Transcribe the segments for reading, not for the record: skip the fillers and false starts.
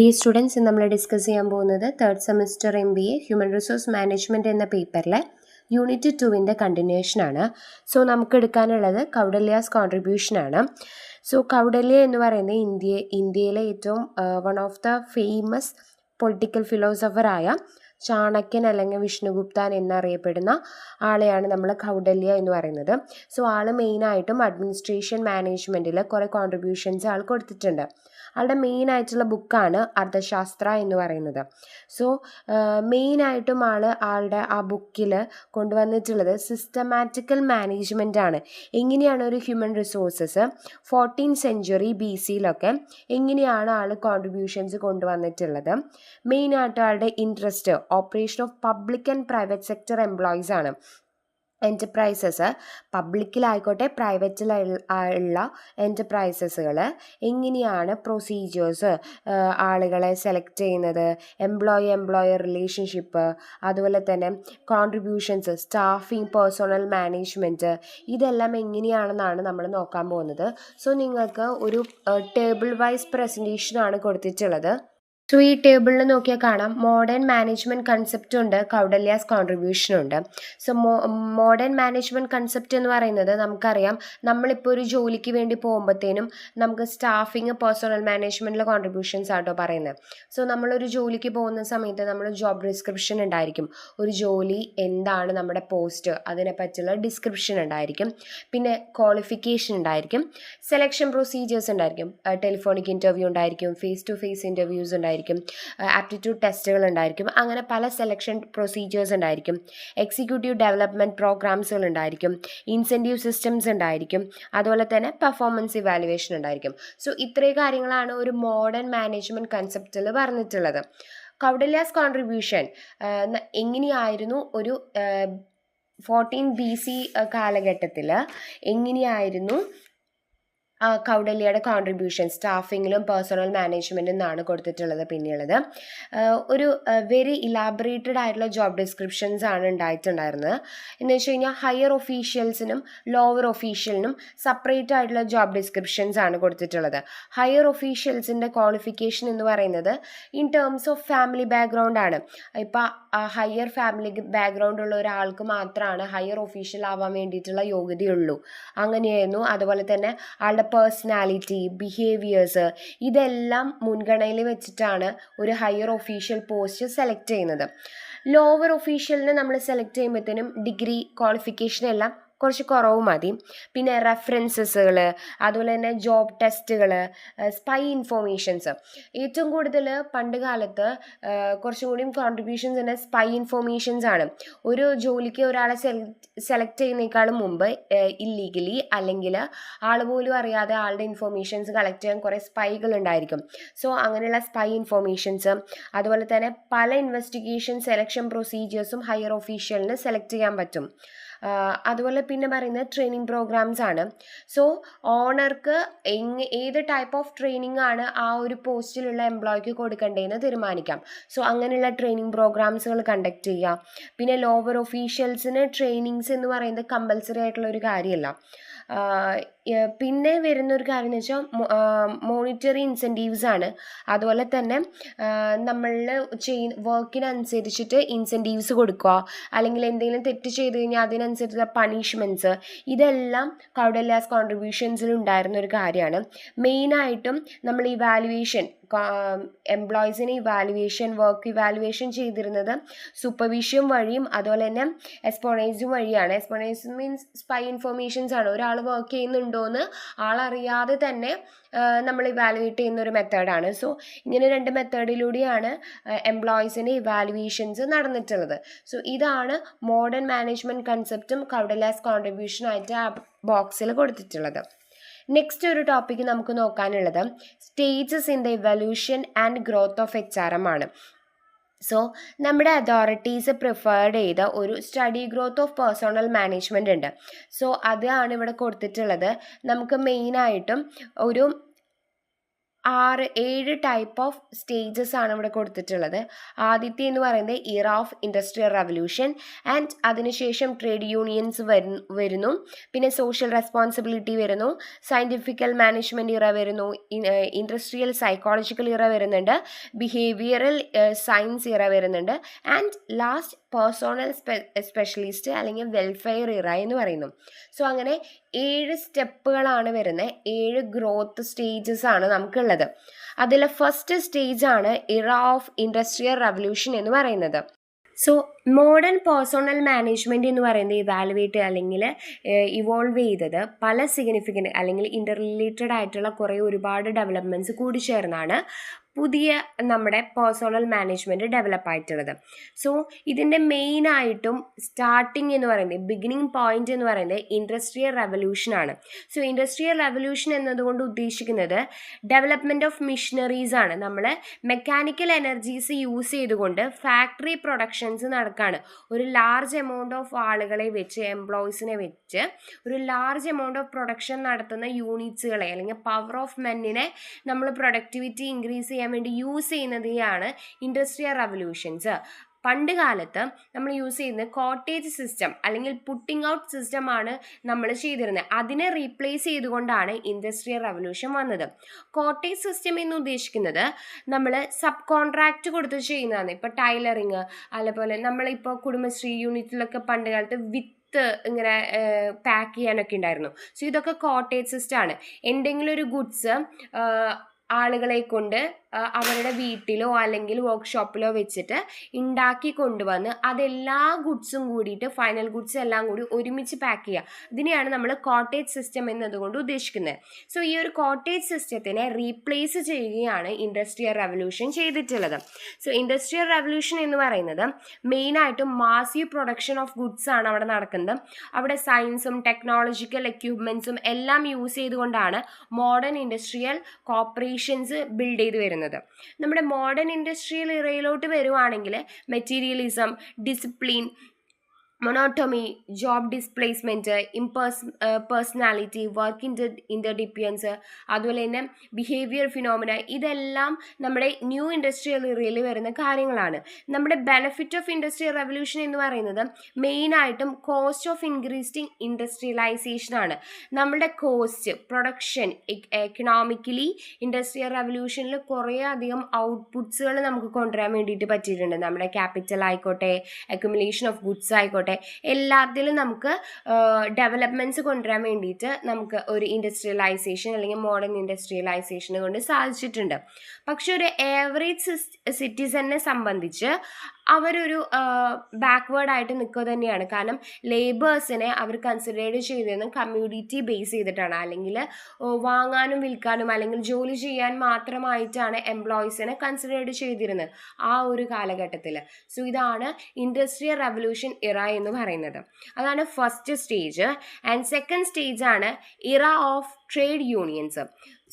Dear students, ഇന്ന് നമ്മൾ discuss ചെയ്യാൻ പോകുന്നത് third semester MBA human resource management എന്ന പേപ്പറിലെ യൂണിറ്റ് 2 കണ്ടിന്യൂഷനാണ്. സോ നമുക്ക് എടുക്കാനുള്ളത് കൗഡല്യാസ് കോൺട്രിബ്യൂഷനാണ്. സോ കൗഡല്യ എന്ന് പറയുന്നത് ഇന്ത്യയിലെ ഏറ്റവും one of the famous political ഫിലോസഫറായ ചാണക്യൻ അല്ലെങ്കിൽ വിഷ്ണുഗുപ്തൻ എന്നറിയപ്പെടുന്ന ആളെയാണ് നമ്മൾ കൗഡല്യ എന്ന് പറയുന്നത്. സോ ആൾ മെയിനായിട്ടും അഡ്മിനിസ്ട്രേഷൻ മാനേജ്മെൻറ്റിൽ കുറേ കോൺട്രിബ്യൂഷൻസ് ആൾ കൊടുത്തിട്ടുണ്ട്. ആളുടെ മെയിനായിട്ടുള്ള ബുക്കാണ് അർത്ഥശാസ്ത്ര എന്ന് പറയുന്നത്. സോ മെയിനായിട്ടും ആളുടെ ആ ബുക്കിൽ കൊണ്ടുവന്നിട്ടുള്ളത് സിസ്റ്റമാറ്റിക്കൽ മാനേജ്മെൻ്റ് ആണ്. എങ്ങനെയാണ് ഒരു human resources 14th century BC എങ്ങനെയാണ് ആൾ കോൺട്രിബ്യൂഷൻസ് കൊണ്ടുവന്നിട്ടുള്ളത്. മെയിനായിട്ട് ആളുടെ interest operation of public and private sector employees ആണ്. എൻ്റർപ്രൈസസ് പബ്ലിക്കിലായിക്കോട്ടെ പ്രൈവറ്റിലുള്ള എൻ്റർപ്രൈസസുകൾ എങ്ങനെയാണ് പ്രൊസീജിയേഴ്സ് ആളുകളെ സെലക്ട് ചെയ്യുന്നത്, എംപ്ലോയർ റിലേഷൻഷിപ്പ്, അതുപോലെ തന്നെ കോൺട്രിബ്യൂഷൻസ്, സ്റ്റാഫിംഗ്, പേഴ്സണൽ മാനേജ്മെൻറ്റ്, ഇതെല്ലാം എങ്ങനെയാണെന്നാണ് നമ്മൾ നോക്കാൻ പോകുന്നത്. സോ നിങ്ങൾക്ക് ഒരു ടേബിൾ വൈസ് പ്രസൻറ്റേഷനാണ് കൊടുത്തിട്ടുള്ളത്. സോ ഈ ടേബിളിൽ നോക്കിയാൽ കാണാം മോഡേൺ മാനേജ്മെൻറ്റ് കൺസെപ്റ്റ് ഉണ്ട്, കൗഡല്യാസ് കോൺട്രിബ്യൂഷൻ ഉണ്ട്. സോ മോഡേൺ മാനേജ്മെൻറ്റ് കൺസെപ്റ്റ് എന്ന് പറയുന്നത് നമുക്കറിയാം, നമ്മളിപ്പോൾ ഒരു ജോലിക്ക് വേണ്ടി പോകുമ്പോഴത്തേനും നമുക്ക് സ്റ്റാഫിങ്, പേഴ്സണൽ മാനേജ്മെൻറ്റിലെ കോൺട്രിബ്യൂഷൻസ് ആട്ടോ പറയുന്നത്. സോ നമ്മളൊരു ജോലിക്ക് പോകുന്ന സമയത്ത് നമ്മൾ ജോബ് ഡിസ്ക്രിപ്ഷൻ ഉണ്ടായിരിക്കും, ഒരു ജോലി എന്താണ് നമ്മുടെ പോസ്റ്റ് അതിനെപ്പറ്റിയുള്ള ഡിസ്ക്രിപ്ഷൻ ഉണ്ടായിരിക്കും, പിന്നെ ക്വാളിഫിക്കേഷൻ ഉണ്ടായിരിക്കും, സെലക്ഷൻ പ്രൊസീജിയേഴ്സ് ഉണ്ടായിരിക്കും, ടെലിഫോണിക് ഇൻ്റർവ്യൂ ഉണ്ടായിരിക്കും, ഫേസ് ടു ഫേസ് ഇൻ്റർവ്യൂസ് ഉണ്ടായിരിക്കും, ആപ്റ്റിറ്റ്യൂഡ് ടെസ്റ്റുകൾ ഉണ്ടായിരിക്കും, അങ്ങനെ പല സെലക്ഷൻ പ്രൊസീജിയേഴ്സ് ഉണ്ടായിരിക്കും, എക്സിക്യൂട്ടീവ് ഡെവലപ്മെൻറ്റ് പ്രോഗ്രാംസുകൾ ഉണ്ടായിരിക്കും, ഇൻസെൻറ്റീവ് സിസ്റ്റംസ് ഉണ്ടായിരിക്കും, അതുപോലെ തന്നെ പെർഫോമൻസ് ഇവാലുവേഷൻ ഉണ്ടായിരിക്കും. സോ ഇത്രയും കാര്യങ്ങളാണ് ഒരു മോഡേൺ മാനേജ്മെൻറ്റ് കൺസെപ്റ്റിൽ പറഞ്ഞിട്ടുള്ളത്. കൗഡല്യാസ് കോൺട്രിബ്യൂഷൻ എങ്ങനെയായിരുന്നു ഒരു 14th BC കാലഘട്ടത്തിൽ എങ്ങനെയായിരുന്നു കൗഡല്യയുടെ കോൺട്രിബ്യൂഷൻ സ്റ്റാഫിങ്ങിലും പേഴ്സണൽ മാനേജ്മെൻറ്റും എന്നാണ് കൊടുത്തിട്ടുള്ളത്. പിന്നെയുള്ളത് ഒരു വെരി ഇലാബറേറ്റഡ് ആയിട്ടുള്ള ജോബ് ഡിസ്ക്രിപ്ഷൻസ് ആണ് ഉണ്ടായിട്ടുണ്ടായിരുന്നത്. എന്ന് വെച്ച് കഴിഞ്ഞാൽ ഹയർ ഒഫീഷ്യൽസിനും ലോവർ ഒഫീഷ്യലിനും സെപ്പറേറ്റ് ആയിട്ടുള്ള ജോബ് ഡിസ്ക്രിപ്ഷൻസ് ആണ് കൊടുത്തിട്ടുള്ളത്. ഹയർ ഒഫീഷ്യൽസിൻ്റെ ക്വാളിഫിക്കേഷൻ എന്ന് പറയുന്നത് in terms of family background ആണ്. ഇപ്പോൾ ഹയർ ഫാമിലി ബാക്ക്ഗ്രൗണ്ട് ഉള്ള ഒരാൾക്ക് മാത്രമാണ് ഹയർ ഒഫീഷ്യൽ ആവാൻ വേണ്ടിയിട്ടുള്ള യോഗ്യതയുള്ളൂ, അങ്ങനെയായിരുന്നു. അതുപോലെ തന്നെ ആളുടെ പേഴ്സണാലിറ്റി, ബിഹേവിയേഴ്സ്, ഇതെല്ലാം മുൻഗണനയിൽ വെച്ചിട്ടാണ് ഒരു ഹയർ ഒഫീഷ്യൽ പോസ്റ്റ് സെലക്ട് ചെയ്യുന്നത്. ലോവർ ഒഫീഷ്യലിനെ നമ്മൾ സെലക്ട് ചെയ്യുമ്പോഴത്തേനും ഡിഗ്രി ക്വാളിഫിക്കേഷൻ എല്ലാം കുറച്ച് കുറവ് മതി. പിന്നെ റെഫറൻസസുകൾ, അതുപോലെ തന്നെ ജോബ് ടെസ്റ്റുകൾ, സ്പൈ ഇൻഫോർമേഷൻസ്, ഏറ്റവും കൂടുതൽ പണ്ട് കാലത്ത് കുറച്ചും കൂടിയും കോൺട്രിബ്യൂഷൻസ് തന്നെ സ്പൈ ഇൻഫോർമേഷൻസ് ആണ്. ഒരു ജോലിക്ക് ഒരാളെ സെലക്ട് ചെയ്യുന്നതിനേക്കാളും മുമ്പ് ഇല്ലീഗലി അല്ലെങ്കിൽ ആൾ പോലും അറിയാതെ ആളുടെ ഇൻഫോർമേഷൻസ് കളക്ട് ചെയ്യാൻ കുറേ സ്പൈകൾ ഉണ്ടായിരിക്കും. സോ അങ്ങനെയുള്ള സ്പൈ ഇൻഫോർമേഷൻസ്, അതുപോലെ തന്നെ പല ഇൻവെസ്റ്റിഗേഷൻ സെലക്ഷൻ പ്രൊസീജിയേഴ്സും ഹയർ ഒഫീഷ്യലിന് സെലക്ട് ചെയ്യാൻ പറ്റും. അതുപോലെ പിന്നെ പറയുന്നത് ട്രെയിനിങ് പ്രോഗ്രാംസ് ആണ്. സോ ഓണർക്ക് ഏത് ടൈപ്പ് ഓഫ് ട്രെയിനിങ് ആണ് ആ ഒരു പോസ്റ്റിലുള്ള എംപ്ലോയിക്ക് കൊടുക്കേണ്ടതെന്ന് തീരുമാനിക്കാം. സോ അങ്ങനെയുള്ള ട്രെയിനിങ് പ്രോഗ്രാംസുകൾ കണ്ടക്ട് ചെയ്യുക. പിന്നെ ലോവർ ഒഫീഷ്യൽസിന് ട്രെയിനിങ്സ് എന്ന് പറയുന്നത് കമ്പൽസറി ആയിട്ടുള്ള ഒരു കാര്യമല്ല. പിന്നെ വരുന്നൊരു കാര്യം എന്ന് വെച്ചാൽ മോണിറ്ററി ഇൻസെൻറ്റീവ്സ് ആണ്. അതുപോലെ തന്നെ നമ്മൾ വർക്കിനനുസരിച്ചിട്ട് ഇൻസെൻറ്റീവ്സ് കൊടുക്കുക, അല്ലെങ്കിൽ എന്തെങ്കിലും തെറ്റ് ചെയ്ത് കഴിഞ്ഞാൽ അതിനനുസരിച്ചുള്ള പണിഷ്മെൻറ്റ്സ്, ഇതെല്ലാം കൗഡല്യാസ് കോൺട്രിബ്യൂഷൻസിൽ ഉണ്ടായിരുന്ന ഒരു കാര്യമാണ്. മെയിനായിട്ടും നമ്മൾ ഇവാലുവേഷൻ, എംപ്ലോയീസിനെ വർക്ക് ഇവാലുവേഷൻ ചെയ്തിരുന്നത് സൂപ്പർവിഷൻ വഴിയും അതുപോലെ തന്നെ എസ്പോണൈസും വഴിയാണ്. എസ്പോണൈസ് മീൻസ് സ്പൈ ഇൻഫോർമേഷൻസ് ആണ്. ഒരാൾ വർക്ക് ചെയ്യുന്നുണ്ടോയെന്ന് ആളറിയാതെ തന്നെ നമ്മൾ ഇവാലുവേറ്റ് ചെയ്യുന്ന ഒരു മെത്തേഡാണ്. സോ ഇങ്ങനെ 2 മെത്തേഡിലൂടെയാണ് എംപ്ലോയീസിൻ്റെ ഇവാലുവേഷൻസ് നടന്നിട്ടുള്ളത്. സോ ഇതാണ് മോഡേൺ മാനേജ്മെൻറ്റ് കൺസെപ്റ്റും കൗഡല്യാസ് കോൺട്രിബ്യൂഷനായിട്ട് ആ ബോക്സിൽ കൊടുത്തിട്ടുള്ളത്. നെക്സ്റ്റ് ഒരു ടോപ്പിക്ക് നമുക്ക് നോക്കാനുള്ളത് stages in the evolution and growth of HRM ആണ്. സോ നമ്മുടെ അതോറിറ്റീസ് പ്രിഫേർഡ് ചെയ്ത ഒരു study growth of personnel management ഉണ്ട്. സോ അതാണ് ഇവിടെ കൊടുത്തിട്ടുള്ളത്. നമുക്ക് മെയിനായിട്ടും ഒരു ഏഴ് ടൈപ്പ് ഓഫ് സ്റ്റേജസ് ആണ് ഇവിടെ കൊടുത്തിട്ടുള്ളത്. ആദ്യത്തെ എന്ന് പറയുന്നത് ഇറ ഓഫ് ഇൻഡസ്ട്രിയൽ റവല്യൂഷൻ ആൻഡ് അതിനുശേഷം ട്രേഡ് യൂണിയൻസ് വരുന്നു, പിന്നെ സോഷ്യൽ റെസ്പോൺസിബിലിറ്റി വരുന്നു, സയൻറ്റിഫിക്കൽ മാനേജ്മെൻറ്റ് ഇറ വരുന്നു, ഇൻഡസ്ട്രിയൽ സൈക്കോളജിക്കൽ ഇറ വരുന്നുണ്ട്, ബിഹേവിയറൽ സയൻസ് ഇറ വരുന്നുണ്ട്, ആൻഡ് ലാസ്റ്റ് പേഴ്സണൽ സ്പെഷ്യലിസ്റ്റ് അല്ലെങ്കിൽ വെൽഫെയർ ഇറ എന്ന് പറയുന്നു. സോ അങ്ങനെ 7 സ്റ്റെപ്പുകളാണ് വരുന്നത്, 7 ഗ്രോത്ത് സ്റ്റേജസ് ആണ് നമുക്കുള്ളത്. അതിൽ ഫസ്റ്റ് സ്റ്റേജ് ആണ് ഇറ ഓഫ് ഇൻഡസ്ട്രിയൽ റവല്യൂഷൻ എന്ന് പറയുന്നത്. സോ മോഡേൺ പേഴ്സണൽ മാനേജ്മെൻറ്റ് എന്ന് പറയുന്നത് ഇവാലുവേറ്റ് അല്ലെങ്കിൽ ഇവോൾവ് ചെയ്തത് പല സിഗ്നിഫിക്കൻ്റ് അല്ലെങ്കിൽ ഇൻ്റർ റിലേറ്റഡ് ആയിട്ടുള്ള ഒരുപാട് ഡെവലപ്മെൻറ്റ്സ് കൂടി ചേർന്നാണ് പുതിയ നമ്മുടെ പേഴ്സണൽ മാനേജ്മെൻറ്റ് ഡെവലപ്പ് ആയിട്ടുള്ളത്. സോ ഇതിൻ്റെ മെയിനായിട്ടും സ്റ്റാർട്ടിങ് എന്ന് പറയുന്നത് ബിഗിനിങ് പോയിന്റ് എന്ന് പറയുന്നത് ഇൻഡസ്ട്രിയൽ റവല്യൂഷനാണ്. സോ ഇൻഡസ്ട്രിയൽ റവല്യൂഷൻ എന്നതുകൊണ്ട് ഉദ്ദേശിക്കുന്നത് ഡെവലപ്മെൻറ്റ് ഓഫ് മിഷനറീസ് ആണ്. നമ്മൾ മെക്കാനിക്കൽ എനർജീസ് യൂസ് ചെയ്തുകൊണ്ട് ഫാക്ടറി പ്രൊഡക്ഷൻസ് നടക്കുകയാണ്. ഒരു ലാർജ് എമൗണ്ട് ഓഫ് ആളുകളെ വെച്ച്, എംപ്ലോയീസിനെ വെച്ച് ഒരു ലാർജ് എമൗണ്ട് ഓഫ് പ്രൊഡക്ഷൻ നടത്തുന്ന യൂണിറ്റ്സുകളെ അല്ലെങ്കിൽ പവർ ഓഫ് മെന്നിനെ നമ്മൾ പ്രൊഡക്ടിവിറ്റി ഇൻക്രീസ് ചെയ്യാൻ വേണ്ടി യൂസ് ചെയ്യുന്നതാണ് ഇൻഡസ്ട്രിയൽ റവല്യൂഷൻസ്. പണ്ട് കാലത്ത് നമ്മൾ യൂസ് ചെയ്യുന്നത് കോട്ടേജ് സിസ്റ്റം അല്ലെങ്കിൽ പുട്ടിംഗ് ഔട്ട് സിസ്റ്റം ആണ് നമ്മൾ ചെയ്തിരുന്നത്. അതിനെ റീപ്ലേസ് ചെയ്തുകൊണ്ടാണ് ഇൻഡസ്ട്രിയൽ റവല്യൂഷൻ വന്നത്. കോട്ടേജ് സിസ്റ്റം എന്ന് ഉദ്ദേശിക്കുന്നത് നമ്മൾ സബ് കോൺട്രാക്റ്റ് കൊടുത്ത് ചെയ്യുന്നതാണ്. ഇപ്പോൾ ടൈലറിങ്, അതുപോലെ നമ്മളിപ്പോൾ കുടുംബശ്രീ യൂണിറ്റിലൊക്കെ പണ്ട് കാലത്ത് ഇങ്ങനെ പാക്ക് ചെയ്യാനൊക്കെ ഉണ്ടായിരുന്നു. സോ ഇതൊക്കെ കോട്ടേജ് സിസ്റ്റം ആണ്. എന്തെങ്കിലും ഒരു ഗുഡ്സ് ആളുകളെ കൊണ്ട് അവരുടെ വീട്ടിലോ അല്ലെങ്കിൽ വർക്ക്ഷോപ്പിലോ വെച്ചിട്ട് ഉണ്ടാക്കി കൊണ്ടുവന്ന് അതെല്ലാ ഗുഡ്സും കൂടിയിട്ട് ഫൈനൽ ഗുഡ്സ് എല്ലാം കൂടി ഒരുമിച്ച് പാക്ക് ചെയ്യുക. ഇതിനെയാണ് നമ്മൾ കോട്ടേജ് സിസ്റ്റം എന്നതുകൊണ്ട് ഉദ്ദേശിക്കുന്നത്. സോ ഈ ഒരു കോട്ടേജ് സിസ്റ്റത്തിനെ റീപ്ലേസ് ചെയ്യുകയാണ് ഇൻഡസ്ട്രിയൽ റവല്യൂഷൻ ചെയ്തിട്ടുള്ളത്. സോ ഇൻഡസ്ട്രിയൽ റവല്യൂഷൻ എന്ന് പറയുന്നത് മെയിനായിട്ടും മാസീവ് പ്രൊഡക്ഷൻ ഓഫ് ഗുഡ്സ് ആണ് അവിടെ നടക്കുന്നത്. അവിടെ സയൻസും ടെക്നോളജിക്കൽ എക്യുപ്മെൻറ്റ്സും എല്ലാം യൂസ് ചെയ്തുകൊണ്ടാണ് മോഡേൺ ഇൻഡസ്ട്രിയൽ കോർപ്പറേഷൻസ് ബിൽഡ് ചെയ്ത് വരുന്നത്. നമ്മുടെ മോഡേൺ ഇൻഡസ്ട്രിയൽ ഇറയിലോട്ട് വരുവാണെങ്കിൽ materialism, discipline, monotony, job displacement, personality, work interdependence, അതുപോലെ തന്നെ ബിഹേവിയർ ഫിനോമിന, ഇതെല്ലാം നമ്മുടെ ന്യൂ ഇൻഡസ്ട്രിയൽ ഇറയിൽ വരുന്ന കാര്യങ്ങളാണ്. നമ്മുടെ ബെനിഫിറ്റ് ഓഫ് ഇൻഡസ്ട്രിയൽ റവല്യൂഷൻ എന്ന് പറയുന്നത് മെയിനായിട്ടും കോസ്റ്റ് ഓഫ് ഇൻക്രീസിങ് ഇൻഡസ്ട്രിയലൈസേഷൻ ആണ്. നമ്മുടെ കോസ്റ്റ് പ്രൊഡക്ഷൻ എക്കണോമിക്കലി ഇൻഡസ്ട്രിയൽ റവല്യൂഷനിൽ കുറേ അധികം ഔട്ട്പുട്ട്സുകൾ നമുക്ക് കൊണ്ടുവരാൻ വേണ്ടിയിട്ട് പറ്റിയിട്ടുണ്ട്. നമ്മുടെ ക്യാപിറ്റൽ ആയിക്കോട്ടെ, അക്യുമുലേഷൻ ഓഫ് ഗുഡ്സ് ആയിക്കോട്ടെ, എല്ലാത്തിലും നമുക്ക് ഡെവലപ്മെൻറ്റ്സ് കൊണ്ടുവരാൻ വേണ്ടിയിട്ട് നമുക്ക് ഒരു ഇൻഡസ്ട്രിയലൈസേഷൻ അല്ലെങ്കിൽ മോഡേൺ ഇൻഡസ്ട്രിയലൈസേഷനെ കൊണ്ട് സാധിച്ചിട്ടുണ്ട്. പക്ഷെ ഒരു ഏവറേജ് സിറ്റിസനെ സംബന്ധിച്ച് അവരൊരു ബാക്ക്വേർഡായിട്ട് നിൽക്കുക തന്നെയാണ്. കാരണം ലേബേഴ്സിനെ അവർ കൺസിഡർ ചെയ്തിരുന്നത് കമ്മ്യൂണിറ്റി ബേസ് ചെയ്തിട്ടാണ്, അല്ലെങ്കിൽ വാങ്ങാനും വിൽക്കാനും അല്ലെങ്കിൽ ജോലി ചെയ്യാൻ മാത്രമായിട്ടാണ് എംപ്ലോയീസിനെ കൺസിഡർ ചെയ്തിരുന്നത് ആ ഒരു കാലഘട്ടത്തിൽ. സോ ഇതാണ് ഇൻഡസ്ട്രിയൽ റവല്യൂഷൻ ഇറ എന്ന് പറയുന്നത്. അതാണ് first stage. And second stage ആണ് era of trade unions.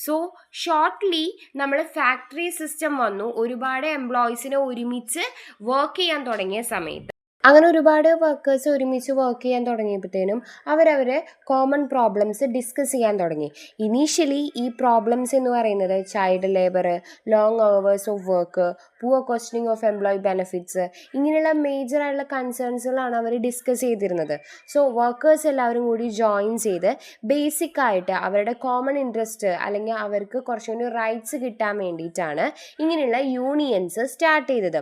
So shortly നമ്മൾ ഫാക്ടറി സിസ്റ്റം വന്നു. ഒരുപാട് എംപ്ലോയീസിനെ ഒരുമിച്ച് വർക്ക് ചെയ്യാൻ തുടങ്ങിയ സമയത്ത് അങ്ങനെ ഒരുപാട് വർക്കേഴ്സ് ഒരുമിച്ച് വർക്ക് ചെയ്യാൻ തുടങ്ങിയപ്പോഴത്തേനും അവരവരെ കോമൺ പ്രോബ്ലംസ് ഡിസ്കസ് ചെയ്യാൻ തുടങ്ങി. ഇനീഷ്യലി ഈ പ്രോബ്ലംസ് എന്ന് പറയുന്നത് child labour, long hours of work, poor costing of employee benefits, ഇങ്ങനെയുള്ള മേജറായിട്ടുള്ള കൺസേൺസുകളാണ് അവർ ഡിസ്കസ് ചെയ്തിരുന്നത്. സോ വർക്കേഴ്സ് എല്ലാവരും കൂടി ജോയിൻ ചെയ്ത് ബേസിക്കായിട്ട് അവരുടെ കോമൺ ഇൻട്രസ്റ്റ് അല്ലെങ്കിൽ അവർക്ക് കുറച്ചുകൂടി റൈറ്റ്സ് കിട്ടാൻ വേണ്ടിയിട്ടാണ് ഇങ്ങനെയുള്ള യൂണിയൻസ് സ്റ്റാർട്ട് ചെയ്തത്.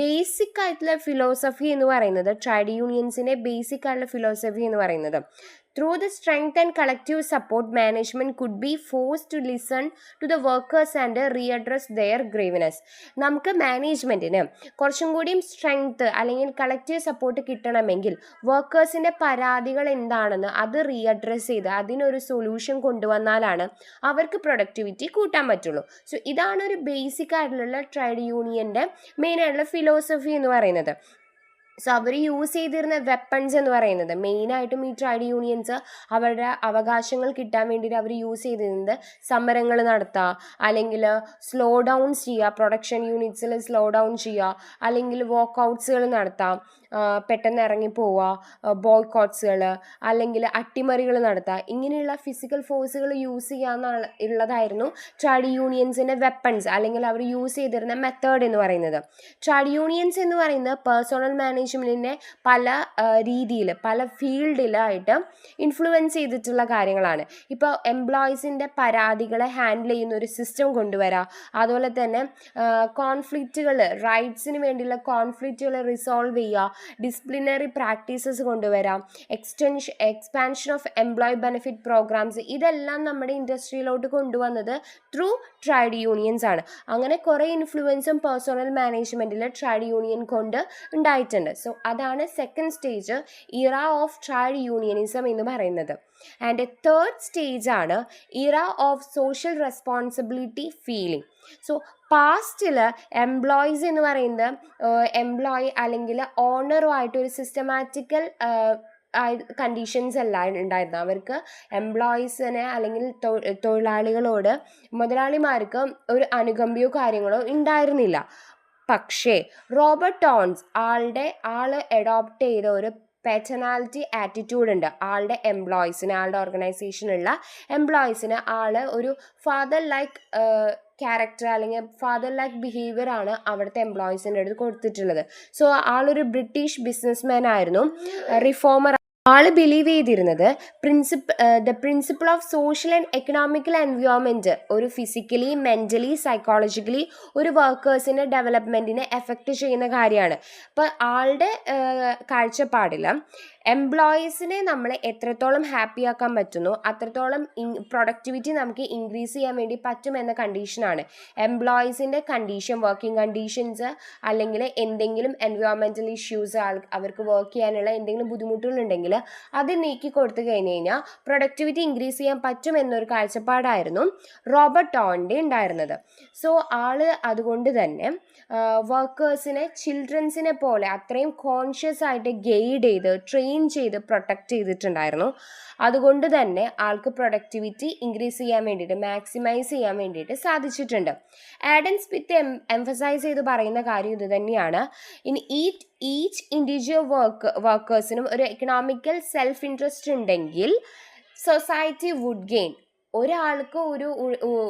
ബേസിക് ആയിട്ടുള്ള ഫിലോസഫി എന്ന് പറയുന്നത് ട്രേഡ് യൂണിയൻസിൻ്റെ ബേസിക് ആയിട്ടുള്ള ഫിലോസഫി എന്ന് പറയുന്നത് through the strength and collective support, management could be forced to listen to the workers and readdress their grievances. നമുക്ക് മാനേജ്മെൻറ്റിന് കുറച്ചും കൂടിയും സ്ട്രെങ്ത്ത് അല്ലെങ്കിൽ കളക്റ്റീവ് സപ്പോർട്ട് കിട്ടണമെങ്കിൽ വർക്കേഴ്സിൻ്റെ പരാതികൾ എന്താണെന്ന് അത് റീഅഡ്രസ് ചെയ്ത് അതിനൊരു സൊല്യൂഷൻ കൊണ്ടുവന്നാലാണ് അവർക്ക് പ്രൊഡക്ടിവിറ്റി കൂട്ടാൻ പറ്റുള്ളൂ. സോ ഇതാണ് ഒരു ബേസിക് ആയിട്ടുള്ള ട്രേഡ് യൂണിയൻ്റെ മെയിനായിട്ടുള്ള ഫിലോസഫി എന്ന് പറയുന്നത്. സോ അവർ യൂസ് ചെയ്തിരുന്ന വെപ്പൺസ് എന്ന് പറയുന്നത് മെയിനായിട്ടും ഈ ട്രേഡ് യൂണിയൻസ് അവരുടെ അവകാശങ്ങൾ കിട്ടാൻ വേണ്ടിയിട്ട് അവർ യൂസ് ചെയ്തിരുന്നത് സമരങ്ങൾ നടത്തുക, അല്ലെങ്കിൽ സ്ലോ ഡൗൺ ചെയ്യുക, പ്രൊഡക്ഷൻ യൂണിറ്റ്സിൽ സ്ലോ ഡൗൺ ചെയ്യുക, അല്ലെങ്കിൽ വാക്ക് ഔട്ട്സുകൾ നടത്താം, പെട്ടെന്ന് ഇറങ്ങി പോവുക, ബോയ്ക്കോട്ട്സുകൾ അല്ലെങ്കിൽ അട്ടിമറികൾ നടത്തുക, ഇങ്ങനെയുള്ള ഫിസിക്കൽ ഫോഴ്സുകൾ യൂസ് ചെയ്യാമെന്നുള്ള ഉള്ളതായിരുന്നു ട്രേഡ് യൂണിയൻസിൻ്റെ വെപ്പൺസ് അല്ലെങ്കിൽ അവർ യൂസ് ചെയ്തിരുന്ന മെത്തേഡ് എന്ന് പറയുന്നത്. ട്രേഡ് യൂണിയൻസ് എന്ന് പറയുന്നത് പേഴ്സണൽ മാനേജ്മെൻറ്റിനെ പല രീതിയിൽ പല ഫീൽഡിലായിട്ട് ഇൻഫ്ലുവൻസ് ചെയ്തിട്ടുള്ള കാര്യങ്ങളാണ്. ഇപ്പോൾ എംപ്ലോയീസിൻ്റെ പരാതികളെ ഹാൻഡിൽ ചെയ്യുന്ന ഒരു സിസ്റ്റം കൊണ്ടുവരാം, അതുപോലെ തന്നെ കോൺഫ്ലിക്റ്റുകൾ റൈറ്റ്സിന് വേണ്ടിയുള്ള കോൺഫ്ലിക്റ്റുകൾ റിസോൾവ് ചെയ്യുക, ഡിസിപ്ലിനറി പ്രാക്ടീസസ് കൊണ്ടുവരാം, expansion of employee benefit programmes, ഇതെല്ലാം നമ്മുടെ ഇൻഡസ്ട്രിയിലോട്ട് കൊണ്ടുവന്നത് ത്രൂ ട്രേഡ് യൂണിയൻസ് ആണ്. അങ്ങനെ കുറേ ഇൻഫ്ലുവൻസും പേഴ്സണൽ മാനേജ്മെൻറ്റിൽ ട്രേഡ് യൂണിയൻ കൊണ്ട് ഉണ്ടായിട്ടുണ്ട്. സോ അതാണ് second stage, era of trade unionism എന്ന് പറയുന്നത്. ആൻഡ് തേർഡ് സ്റ്റേജ് ആണ് era of social responsibility feeling. So പാസ്റ്റിൽ എംപ്ലോയീസ് എന്ന് പറയുന്നത് എംപ്ലോയി അല്ലെങ്കിൽ ഓണറുമായിട്ട് ഒരു സിസ്റ്റമാറ്റിക്കൽ കണ്ടീഷൻസ് എല്ലാം ഉണ്ടായിരുന്നു. അവർക്ക് എംപ്ലോയീസിനെ അല്ലെങ്കിൽ തൊഴിലാളികളോട് മുതലാളിമാർക്ക് ഒരു അനുകമ്പയോ കാര്യങ്ങളോ ഉണ്ടായിരുന്നില്ല. പക്ഷേ റോബർട്ട് ടോൺസ് ആള് അഡോപ്റ്റ് ചെയ്ത ഒരു പേഴ്സണാലിറ്റി ആറ്റിറ്റ്യൂഡ് ഉണ്ട്. ആളുടെ എംപ്ലോയീസിന്, ആളുടെ ഓർഗനൈസേഷനുള്ള എംപ്ലോയീസിന് ഒരു ഫാദർ ലൈക്ക് ക്യാരക്ടർ അല്ലെങ്കിൽ ഫാദർ ലൈക്ക് ബിഹേവിയർ ആണ് അവിടുത്തെ എംപ്ലോയീസിൻ്റെ അടുത്ത് കൊടുത്തിട്ടുള്ളത്. സോ ആളൊരു ബ്രിട്ടീഷ് ബിസിനസ്മാൻ ആയിരുന്നു, റിഫോമർ. ആൾ ബിലീവ് ചെയ്തിരുന്നത് the principle of social and economical environment ഒരു ഫിസിക്കലി മെൻ്റലി സൈക്കോളജിക്കലി ഒരു വർക്കേഴ്സിൻ്റെ ഡെവലപ്മെൻറ്റിനെ എഫക്റ്റ് ചെയ്യുന്ന കാര്യമാണ്. അപ്പോൾ ആളുടെ കാഴ്ചപ്പാടിൽ എംപ്ലോയീസിനെ നമ്മൾ എത്രത്തോളം ഹാപ്പി ആക്കാൻ പറ്റുന്നു അത്രത്തോളം പ്രൊഡക്ടിവിറ്റി നമുക്ക് ഇൻക്രീസ് ചെയ്യാൻ വേണ്ടി പറ്റുമെന്ന കണ്ടീഷനാണ്. എംപ്ലോയീസിൻ്റെ കണ്ടീഷൻ, വർക്കിംഗ് കണ്ടീഷൻസ് അല്ലെങ്കിൽ എന്തെങ്കിലും എൻവയോൺമെൻറ്റൽ ഇഷ്യൂസ്, അവർക്ക് വർക്ക് ചെയ്യാനുള്ള എന്തെങ്കിലും ബുദ്ധിമുട്ടുകളുണ്ടെങ്കിൽ അത് നീക്കി കൊടുത്തു കഴിഞ്ഞ് കഴിഞ്ഞാൽ പ്രൊഡക്ടിവിറ്റി ഇൻക്രീസ് ചെയ്യാൻ പറ്റുമെന്നൊരു കാഴ്ചപ്പാടായിരുന്നു റോബർട്ട് ടോണിൻ്റെ ഉണ്ടായിരുന്നത്. സോ അതുകൊണ്ട് തന്നെ വർക്കേഴ്സിനെ ചിൽഡ്രൻസിനെ പോലെ അത്രയും കോൺഷ്യസ് ആയിട്ട് ഗൈഡ് ചെയ്ത് ട്രെയിൻ ചെയ്ത് പ്രൊട്ടക്റ്റ് ചെയ്തിട്ടുണ്ടായിരുന്നു. അതുകൊണ്ട് തന്നെ ആൾക്ക് പ്രൊഡക്ടിവിറ്റി ഇൻക്രീസ് ചെയ്യാൻ വേണ്ടിയിട്ട്, മാക്സിമൈസ് ചെയ്യാൻ വേണ്ടിയിട്ട് സാധിച്ചിട്ടുണ്ട്. ആഡം സ്മിത്ത് എംഫസൈസ് ചെയ്ത് പറയുന്ന കാര്യം ഇത് തന്നെയാണ്. ഇൻ ഈച്ച് ഇൻഡിവിജ്വൽ വർക്കേഴ്സിനും ഒരു എക്കണോമിക്കൽ സെൽഫ് ഇൻട്രസ്റ്റ് ഉണ്ടെങ്കിൽ സൊസൈറ്റി വുഡ് ഗെയിൻ. ഒരാൾക്ക് ഒരു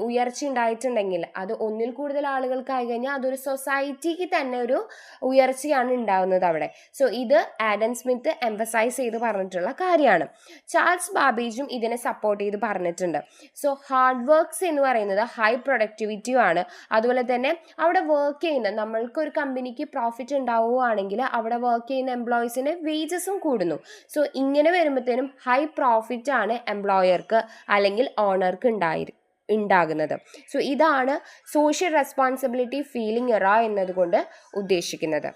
ഉയർച്ച ഉണ്ടായിട്ടുണ്ടെങ്കിൽ അത് ഒന്നിൽ കൂടുതൽ ആളുകൾക്കായി കഴിഞ്ഞാൽ അതൊരു സൊസൈറ്റിക്ക് തന്നെ ഒരു ഉയർച്ചയാണ് ഉണ്ടാകുന്നത് അവിടെ. സോ ഇത് ആഡം സ്മിത്ത് എംഫസൈസ് ചെയ്ത് പറഞ്ഞിട്ടുള്ള കാര്യമാണ്. ചാൾസ് ബാബേജും ഇതിനെ സപ്പോർട്ട് ചെയ്ത് പറഞ്ഞിട്ടുണ്ട്. സോ ഹാർഡ് വർക്ക്സ് എന്ന് പറയുന്നത് ഹൈ പ്രൊഡക്ടിവിറ്റിയുമാണ്. അതുപോലെ തന്നെ അവിടെ വർക്ക് ചെയ്യുന്ന നമ്മൾക്കൊരു കമ്പനിക്ക് പ്രോഫിറ്റ് ഉണ്ടാവുകയാണെങ്കിൽ അവിടെ വർക്ക് ചെയ്യുന്ന എംപ്ലോയീസിന് വേജസും കൂടുന്നു. സോ ഇങ്ങനെ വരുമ്പോഴത്തേനും ഹൈ പ്രോഫിറ്റാണ് എംപ്ലോയർക്ക് അല്ലെങ്കിൽ ഓണർക്ക് ഉണ്ടാകുന്നത്. സോ ഇതാണ് സോഷ്യൽ റെസ്പോൺസിബിലിറ്റി ഫീലിംഗ് എറ എന്നതുകൊണ്ട് ഉദ്ദേശിക്കുന്നത്.